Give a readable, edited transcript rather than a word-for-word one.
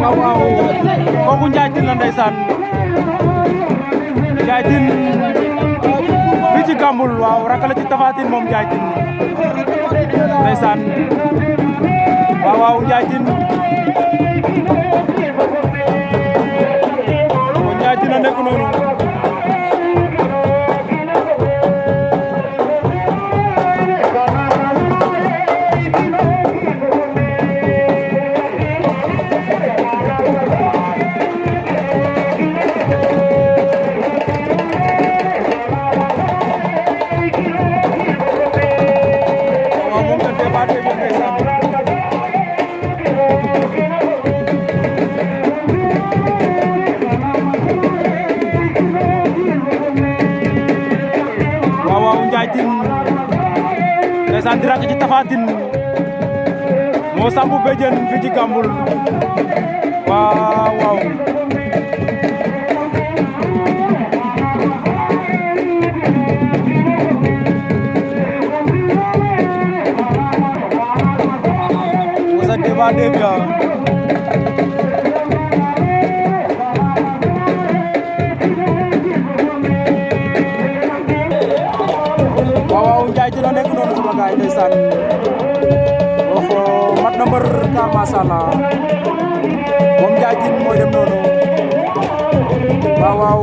waaw waaw kooku Ndiaye Tine la ndeysaan Ndiaye Tine fii ci Gambul waaw rakk la ci Tapha Tine moom Ndiaye Tine ndeysaan waaw waaw Ndiaye Tine ko Ndiaye Tine a nekk noonu Ndiaye Tine ndeysaan di rakk ci Tapha Tine moo sampu béjjën fi ci Gambul waaw waaw wasa débat débia waaw Ndiaye Tine nekk noonu sama gaay ndeysaan waxo mat na mbër car mashallah moom Ndiaye Tine mooy dem noonu waaw waaw